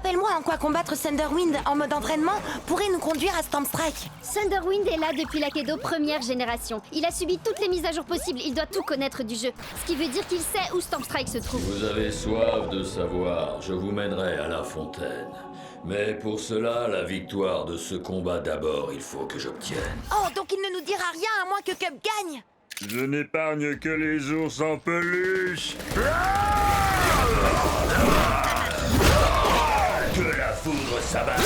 rappelle-moi en quoi combattre Thunderwind en mode entraînement pourrait nous conduire à Stormstrike. Thunderwind est là depuis l'Akedo première génération. Il a subi toutes les mises à jour possibles, il doit tout connaître du jeu. Ce qui veut dire qu'il sait où Stormstrike se trouve. Vous avez soif de savoir, je vous mènerai à la fontaine. Mais pour cela, la victoire de ce combat d'abord, il faut que j'obtienne. Oh, donc il ne nous dira rien à moins que Cup gagne. Je n'épargne que les ours en peluche. Que la foudre s'abatte.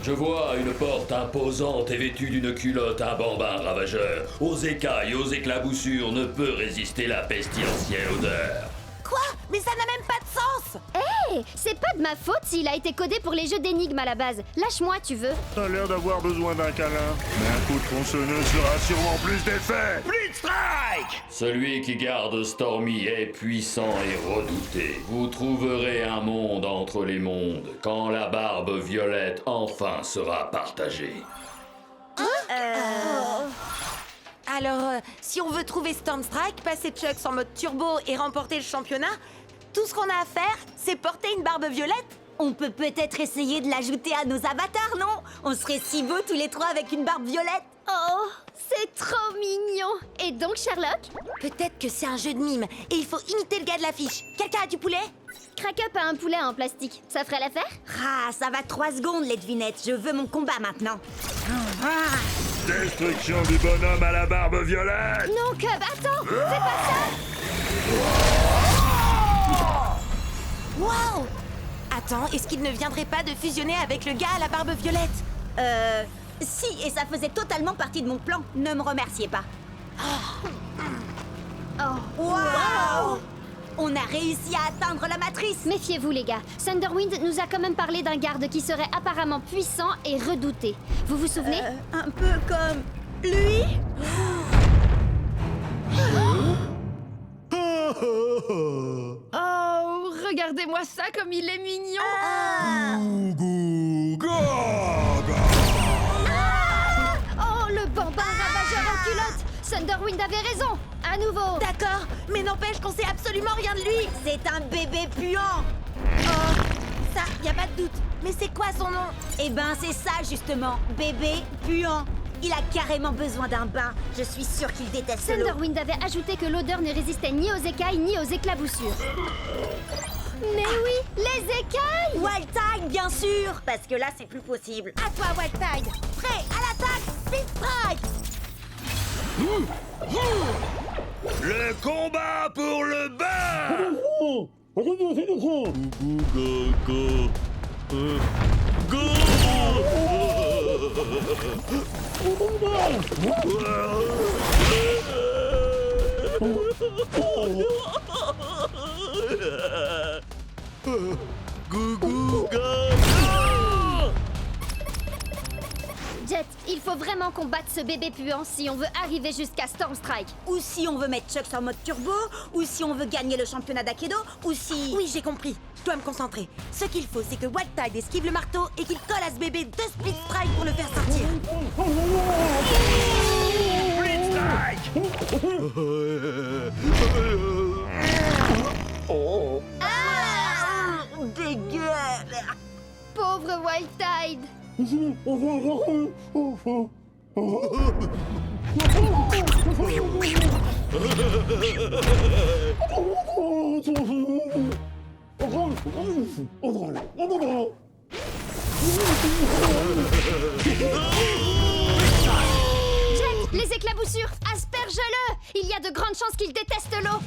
Je vois une porte imposante et vêtue d'une culotte un bambin ravageur. Aux écailles, aux éclaboussures, ne peut résister la pestilentielle odeur. Quoi? Mais ça n'a même pas de sens. Hé, c'est pas de ma faute s'il a été codé pour les jeux d'énigmes à la base. Lâche-moi, tu veux. T'as l'air d'avoir besoin d'un câlin. Mais un coup de tronçonneuse fera sûrement plus d'effet. Blitzstrike! Celui qui garde Stormy est puissant et redouté. Vous trouverez un monde entre les mondes quand la barbe violette enfin sera partagée. Alors, si on veut trouver Stormstrike, passer Chucks en mode turbo et remporter le championnat, tout ce qu'on a à faire, c'est porter une barbe violette. On peut peut-être essayer de l'ajouter à nos avatars, non? On serait si beaux tous les trois avec une barbe violette. Oh, c'est trop mignon. Et donc, Sherlock? Peut-être que c'est un jeu de mime et il faut imiter le gars de l'affiche. Quelqu'un a du poulet? Crack Up a un poulet en plastique. Ça ferait l'affaire? Ah, ça va 3 secondes, les devinettes. Je veux mon combat maintenant. Destruction du bonhomme à la barbe violette! Non, Cub, attends! Fais pas ça! Wow! Attends, est-ce qu'il ne viendrait pas de fusionner avec le gars à la barbe violette? Si, et ça faisait totalement partie de mon plan. Ne me remerciez pas. Oh. Waouh! On a réussi à atteindre la matrice. Méfiez-vous, les gars. Thunderwind nous a quand même parlé d'un garde qui serait apparemment puissant et redouté. Vous vous souvenez? Un peu comme lui. Oh, regardez-moi ça comme il est mignon. Oh, le bambin ravageur en culotte! Thunderwind avait raison! À nouveau! D'accord, mais n'empêche qu'on sait absolument rien de lui. C'est un bébé puant. Ça, y a pas de doute. Mais c'est quoi son nom? Eh ben, c'est ça justement, bébé puant. Il a carrément besoin d'un bain. Je suis sûre qu'il déteste l'eau. Thunderwind avait ajouté que l'odeur ne résistait ni aux écailles ni aux éclaboussures. Mais oui, les écailles! Wild Tide, bien sûr. Parce que là, c'est plus possible. À toi, Wild Tide. Prêt, à l'attaque, Speed Strike. Le combat pour le bain! Jet, il faut vraiment combattre ce bébé puant si on veut arriver jusqu'à Stormstrike. Ou si on veut mettre Chucks en mode turbo, ou si on veut gagner le championnat d'Akedo, ou si... Oui, j'ai compris. Je dois me concentrer. Ce qu'il faut, c'est que Wild Tide esquive le marteau et qu'il colle à ce bébé 2 Speed Strike pour le faire sortir. Dégueule. Pauvre Wild Tide! Jet, les éclaboussures, asperge-le! Il y a de grandes chances qu'il déteste l'eau!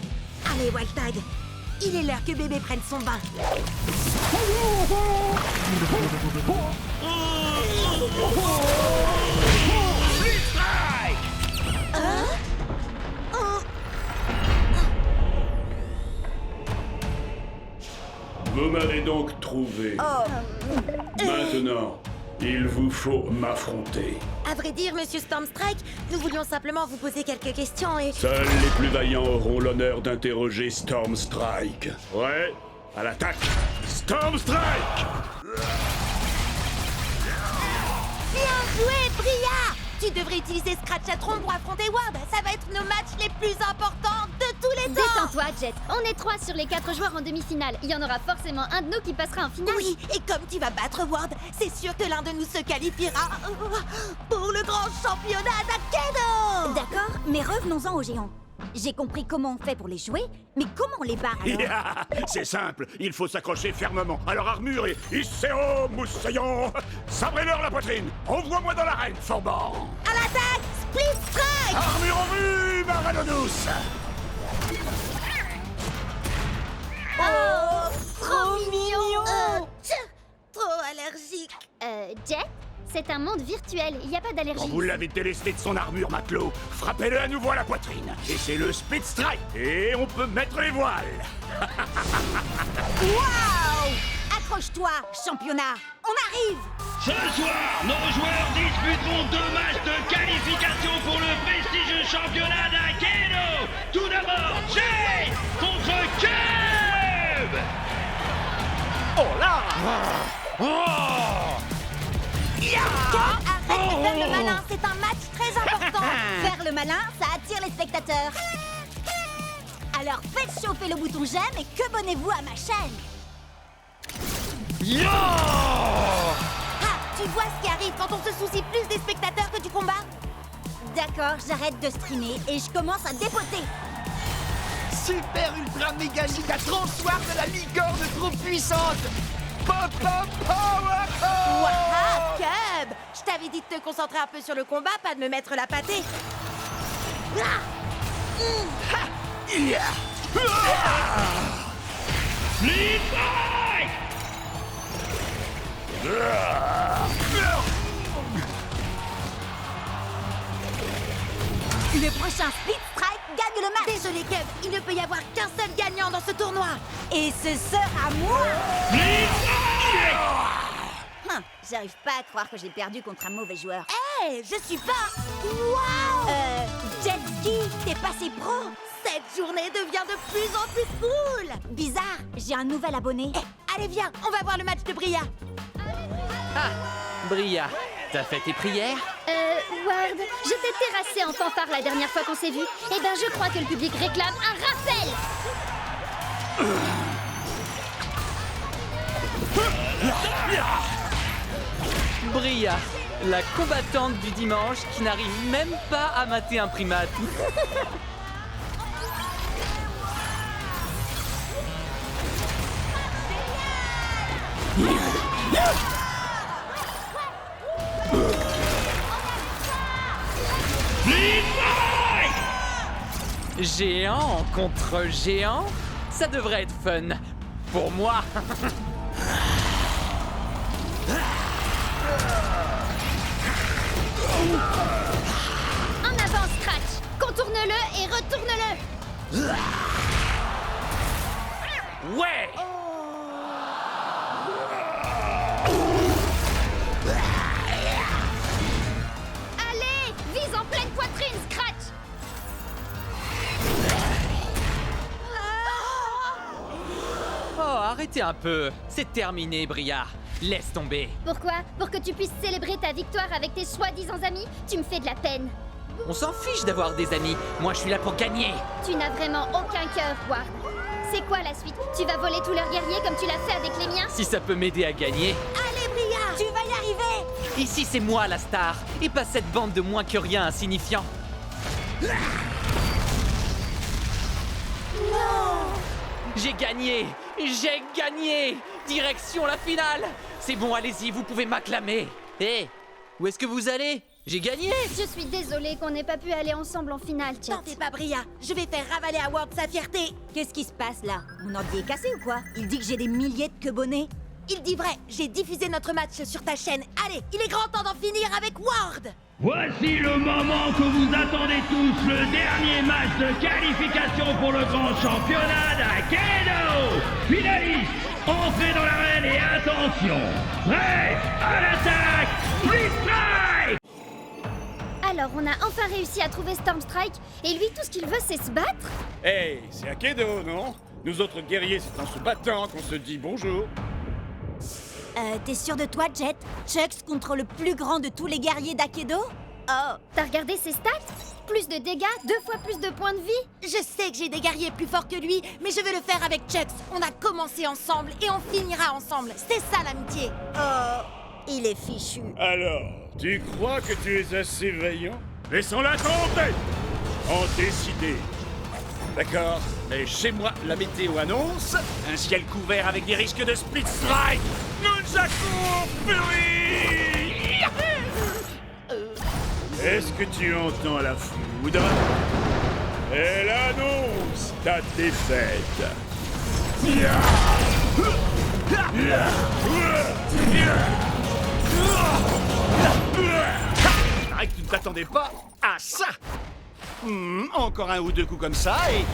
Allez, Wild Tide. Il est l'heure que bébé prenne son bain. Vous m'avez donc trouvé. Maintenant, il vous faut m'affronter. À vrai dire, Monsieur Stormstrike, nous voulions simplement vous poser quelques questions et... Seuls les plus vaillants auront l'honneur d'interroger Stormstrike. Ouais, à l'attaque. Stormstrike! Bien joué, Bria! Tu devrais utiliser Scratchatron pour affronter Ward. Ça va être nos matchs les plus importants de tous les Détends-toi, Jet. On est 3 sur les 4 joueurs en demi-finale. Il y en aura forcément un de nous qui passera en finale. Oui, et comme tu vas battre Ward, c'est sûr que l'un de nous se qualifiera pour le grand championnat d'Akedo. D'accord, mais revenons-en aux géants. J'ai compris comment on fait pour les jouer, mais comment on les bat alors? C'est simple, il faut s'accrocher fermement à leur armure et Isseo Moussaillon. Sabrez-leur la poitrine. Envoie-moi dans l'arène, Forban. À l'attaque, Split Strike. Armure en vue, Maranodous. Oh, trop mignon. Trop allergique. Jet, c'est un monde virtuel. Il n'y a pas Quand d'allergie. vous l'avez délesté de son armure, matelot, frappez-le à nouveau à la poitrine. Et c'est le Speed Strike. Et on peut mettre les voiles. Waouh! Accroche-toi, championnat. On arrive. Ce soir, nos joueurs disputeront 2 matchs de qualification pour le prestigieux championnat d'Akedo. Tout d'abord, Jay contre Cube. Cub, arrête de faire le malin, c'est un match très important. Faire le malin, ça attire les spectateurs. Alors faites chauffer le bouton j'aime et que abonnez-vous à ma chaîne. Ah, tu vois ce qui arrive quand on se soucie plus des spectateurs que du combat? D'accord, j'arrête de streamer et je commence à dépoter. Super ultra méga giga transwar de la licorne trop puissante. Pop pop power. Waouh, Cub! Je t'avais dit de te concentrer un peu sur le combat, pas de me mettre la pâtée. Split Strike. Le prochain Split Strike gagne le match. Désolé, Cub, il ne peut y avoir qu'un seul gagnant dans ce tournoi. Et ce sera moi. Split Strike. J'arrive pas à croire que j'ai perdu contre un mauvais joueur. Hé, je suis pas... Waouh! Jet Ski, t'es passé pro. Cette journée devient de plus en plus cool. Bizarre, j'ai un nouvel abonné. Allez, viens, on va voir le match de Bria. Ah, Bria, t'as fait tes prières? Ward, je t'ai terrassé en fanfare la dernière fois qu'on s'est vu. Eh ben, je crois que le public réclame un rappel. Bria, la combattante du dimanche qui n'arrive même pas à mater un primate. Split Strike. Géant contre géant, ça devrait être fun. Pour moi. En avant, Scratch. Contourne-le et retourne-le. Ouais! Allez, vise en pleine poitrine, Scratch. Oh, arrêtez un peu. C'est terminé, Bria. Laisse tomber. Pourquoi? Pour que tu puisses célébrer ta victoire avec tes soi-disant amis? Tu me fais de la peine. On s'en fiche d'avoir des amis. Moi, je suis là pour gagner. Tu n'as vraiment aucun cœur, Ward. C'est quoi la suite? Tu vas voler tous leurs guerriers comme tu l'as fait avec les miens? Si ça peut m'aider à gagner. Allez, Bria, tu vas y arriver. Ici, c'est moi la star, et pas cette bande de moins que rien insignifiants. J'ai gagné! J'ai gagné! Direction la finale! C'est bon, allez-y, vous pouvez m'acclamer! Hé! Où est-ce que vous allez? J'ai gagné! Je suis désolée qu'on n'ait pas pu aller ensemble en finale, Chet. T'en fais pas, Bria. Je vais faire ravaler à Ward sa fierté. Qu'est-ce qui se passe là? Mon ordi est cassé ou quoi? Il dit que j'ai des milliers de quebonnets. Il dit vrai, j'ai diffusé notre match sur ta chaîne. Allez, il est grand temps d'en finir avec Ward. Voici le moment que vous attendez tous, le dernier match de qualification pour le grand championnat d'Akedo. Finalistes, entrez dans l'arène et attention, prêt à l'attaque, Split Strike. Alors, on a enfin réussi à trouver Storm Strike, et lui, tout ce qu'il veut, c'est se battre? Hey, c'est Akedo, non? Nous autres guerriers, c'est en se battant qu'on se dit bonjour. T'es sûr de toi, Jet? Chucks contre le plus grand de tous les guerriers d'Akedo? Oh, T'as regardé ses stats? plus de dégâts, 2 fois plus de points de vie. Je sais que j'ai des guerriers plus forts que lui, mais je veux le faire avec Chucks. On a commencé ensemble et on finira ensemble. C'est ça l'amitié. Oh, il est fichu. Alors, tu crois que tu es assez vaillant? Laissons-la tomber! En décider. D'accord, mais chez moi, la météo annonce un ciel couvert avec des risques de split strike. Nunchaku Fury! Est-ce que tu entends la foudre? Elle annonce ta défaite. Paraît que tu ne t'attendais pas à ça. Encore un ou deux coups comme ça et...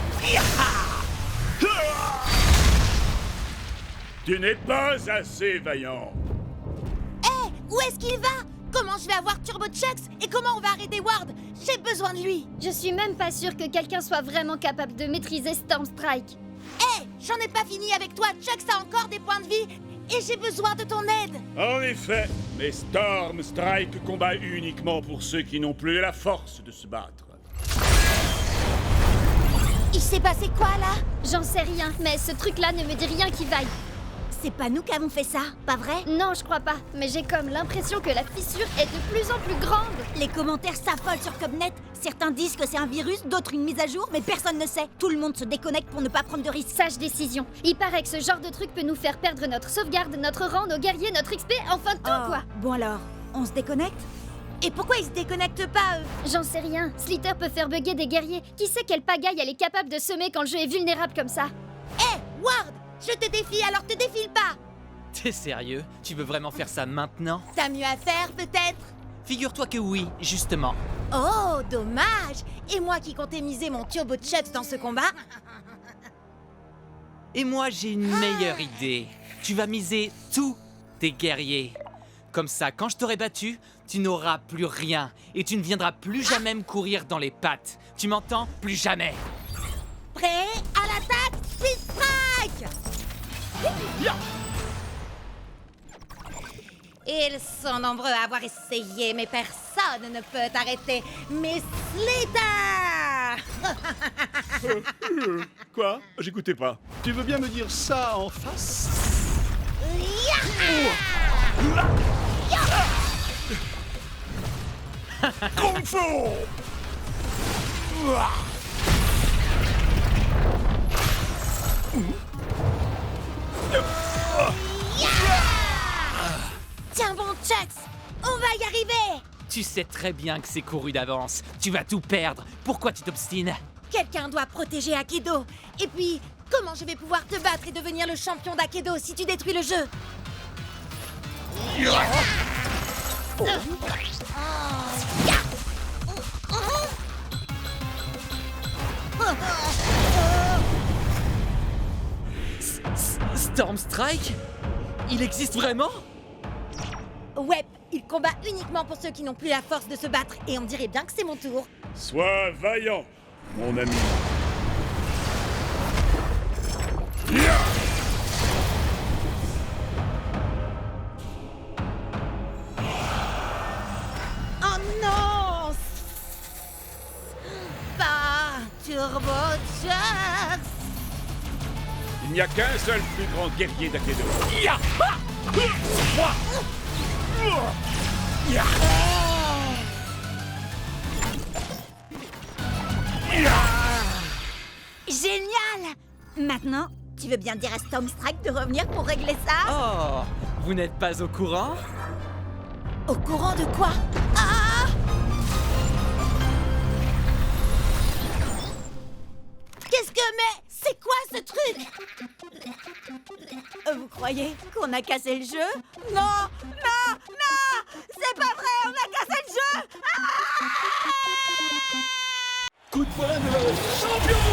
Tu n'es pas assez vaillant. Hé, où est-ce qu'il va? Comment je vais avoir Turbo Chucks? Et comment on va arrêter Ward? J'ai besoin de lui. Je suis même pas sûre que quelqu'un soit vraiment capable de maîtriser Storm Strike. Hé, j'en ai pas fini avec toi. Chucks a encore des points de vie et j'ai besoin de ton aide. En effet, mais Storm Strike combat uniquement pour ceux qui n'ont plus la force de se battre. Il s'est passé quoi là? J'en sais rien, mais ce truc-là ne me dit rien qui vaille. C'est pas nous qui avons fait ça, pas vrai? Non, je crois pas, mais j'ai comme l'impression que la fissure est de plus en plus grande. Les commentaires s'affolent sur Cubnet. Certains disent que c'est un virus, d'autres une mise à jour, mais personne ne sait. Tout le monde se déconnecte pour ne pas prendre de risques. Sage décision. Il paraît que ce genre de truc peut nous faire perdre notre sauvegarde, notre rang, nos guerriers, notre XP, enfin tout quoi. Bon alors, on se déconnecte? Et pourquoi ils se déconnectent pas, eux? J'en sais rien. Slither peut faire bugger des guerriers. Qui sait quelle pagaille elle est capable de semer quand le jeu est vulnérable comme ça? Hé, Ward, je te défie, alors te défile pas. T'es sérieux? Tu veux vraiment faire ça maintenant? T'as mieux à faire, peut-être? Figure-toi que oui, justement. Oh, dommage. Et moi qui comptais miser mon Turbo Chucks dans ce combat? Et moi, j'ai une meilleure idée. Tu vas miser tous tes guerriers. Comme ça, quand je t'aurai battu, tu n'auras plus rien. Et tu ne viendras plus jamais me courir dans les pattes. Tu m'entends? Plus jamais. Prêt à l'attaque, Speed Strike! Ils sont nombreux à avoir essayé, mais personne ne peut t'arrêter. Miss Slither! Quoi? J'écoutais pas. Tu veux bien me dire ça en face? Kung Fu! Tiens bon, Chucks! On va y arriver! Tu sais très bien que c'est couru d'avance. Tu vas tout perdre. Pourquoi tu t'obstines? Quelqu'un doit protéger Akedo. Et puis, comment je vais pouvoir te battre et devenir le champion d'Akedo si tu détruis le jeu? Storm Strike? Il existe vraiment? Ouais, il combat uniquement pour ceux qui n'ont plus la force de se battre. Et on dirait bien que c'est mon tour. Sois vaillant, mon ami. Oh non! Pas Turbo Chucks! Il n'y a qu'un seul plus grand guerrier d'Akedo. Génial! Maintenant, tu veux bien dire à Storm Strike de revenir pour régler ça? Oh, vous n'êtes pas au courant? Au courant de quoi? Ah! Qu'est-ce que mais? C'est quoi ce truc? Vous croyez qu'on a cassé le jeu? Non! Non! Non! C'est pas vrai! On a cassé le jeu! Coup de poing de champion!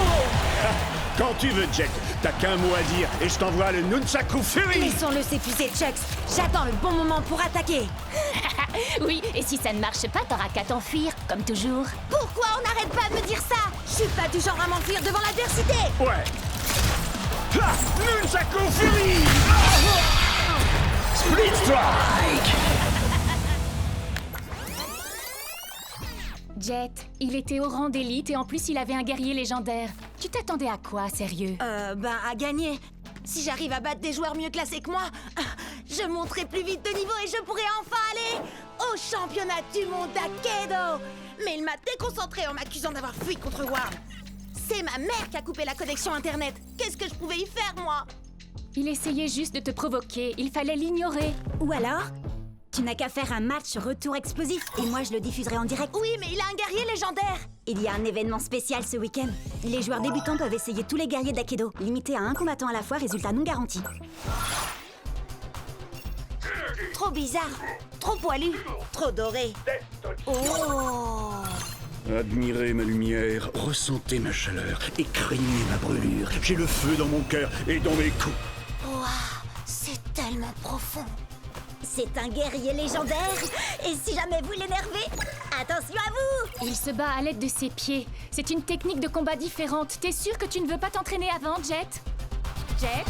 Quand tu veux, Jet, t'as qu'un mot à dire et je t'envoie le Nunchaku Fury! Laissons-le s'épuiser, Chucks. J'attends le bon moment pour attaquer. Oui, et si ça ne marche pas, t'auras qu'à t'enfuir, comme toujours. Pourquoi on n'arrête pas de me dire ça? Je suis pas du genre à m'enfuir devant l'adversité. Ouais! Ha! Nunchaku Fury! Split Strike! Jet, il était au rang d'élite et en plus il avait un guerrier légendaire. Tu t'attendais à quoi, sérieux? À gagner. Si j'arrive à battre des joueurs mieux classés que moi, je monterai plus vite de niveau et je pourrai enfin aller au championnat du monde d'Akedo. Mais il m'a déconcentré en m'accusant d'avoir fui contre Warm. C'est ma mère qui a coupé la connexion internet. Qu'est-ce que je pouvais y faire, moi? Il essayait juste de te provoquer, il fallait l'ignorer. Ou alors, tu n'as qu'à faire un match retour explosif et moi je le diffuserai en direct. Oui, mais il a un guerrier légendaire. Il y a un événement spécial ce week-end. Les joueurs débutants peuvent essayer tous les guerriers d'Akedo, limité à un combattant à la fois, résultat non garanti. Trop bizarre, trop poilu, trop doré. Oh! Admirez ma lumière, ressentez ma chaleur et craignez ma brûlure. J'ai le feu dans mon cœur et dans mes coups. Waouh, c'est tellement profond. C'est un guerrier légendaire. Et si jamais vous l'énervez, attention à vous! Il se bat à l'aide de ses pieds. C'est une technique de combat différente. T'es sûr que tu ne veux pas t'entraîner avant, Jet? Jet?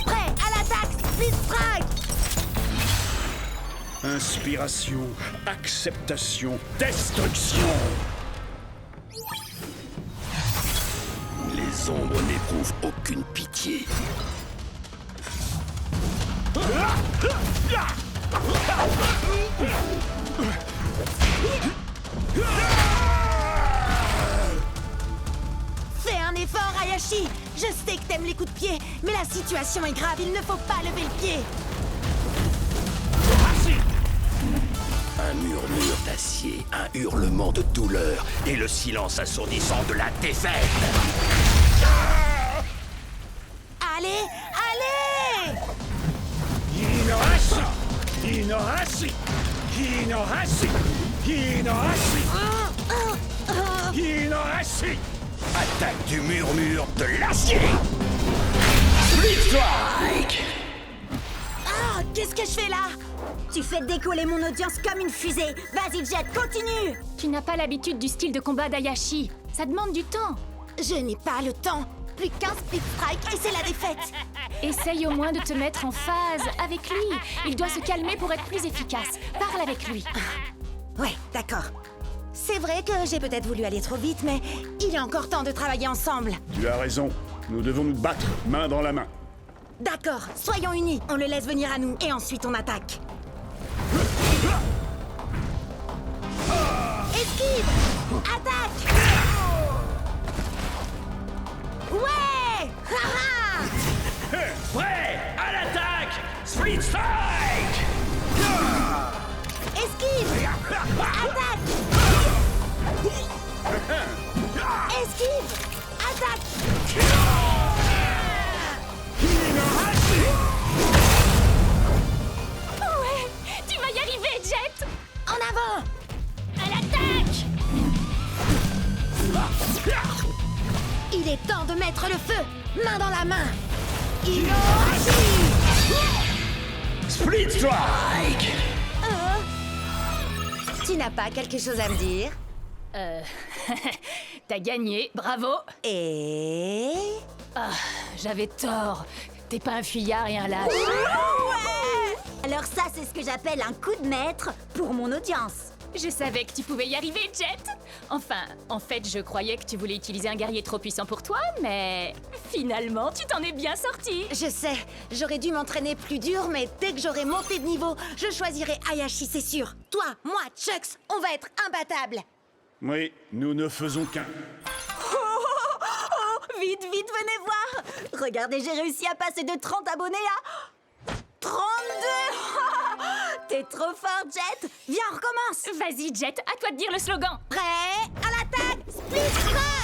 Prêt à l'attaque, Split Strike! Inspiration, acceptation, destruction. Les ombres n'éprouvent aucune pitié. Fais un effort, Hayashi. Je sais que t'aimes les coups de pied, mais la situation est grave, il ne faut pas lever le pied. Un murmure d'acier, un hurlement de douleur et le silence assourdissant de la défaite. Allez, allez! Hinohashi! Hinohashi! Hinohashi! Hinohashi! Hinohashi! Attaque du murmure de l'acier! Split Strike! Ah, qu'est-ce que je fais là? Tu fais décoller mon audience comme une fusée. Vas-y, Jet, continue! Tu n'as pas l'habitude du style de combat d'Hayashi. Ça demande du temps. Je n'ai pas le temps. Plus qu'un Split Strike et c'est la défaite. Essaye au moins de te mettre en phase avec lui. Il doit se calmer pour être plus efficace. Parle avec lui. Ouais, d'accord. C'est vrai que j'ai peut-être voulu aller trop vite, mais il est encore temps de travailler ensemble. Tu as raison. Nous devons nous battre, main dans la main. D'accord, soyons unis. On le laisse venir à nous et ensuite on attaque. Esquive! Attaque! Ouais! Haha! Prêt à l'attaque! Split Strike! Esquive! Attaque! Esquive! Attaque! Ouais! Tu vas y arriver, Jet! En avant! À l'attaque! Il est temps de mettre le feu! Main dans la main! Hinohashi! Split Strike! Tu n'as pas quelque chose à me dire? T'as gagné, bravo! Et... Ah, j'avais tort. T'es pas un fuyard et un lâche. Alors ça, c'est ce que j'appelle un coup de maître pour mon audience. Je savais que tu pouvais y arriver, Jet. Enfin, en fait, je croyais que tu voulais utiliser un guerrier trop puissant pour toi, mais finalement, tu t'en es bien sorti. Je sais, j'aurais dû m'entraîner plus dur, mais dès que j'aurai monté de niveau, je choisirai Hayashi, c'est sûr. Toi, moi, Chucks, on va être imbattables. Oui, nous ne faisons qu'un. Vite, vite, venez voir! Regardez, j'ai réussi à passer de 30 abonnés à 32! T'es trop fort, Jet! Viens, on recommence! Vas-y, Jet, à toi de dire le slogan. Prêt à l'attaque! Split Strike!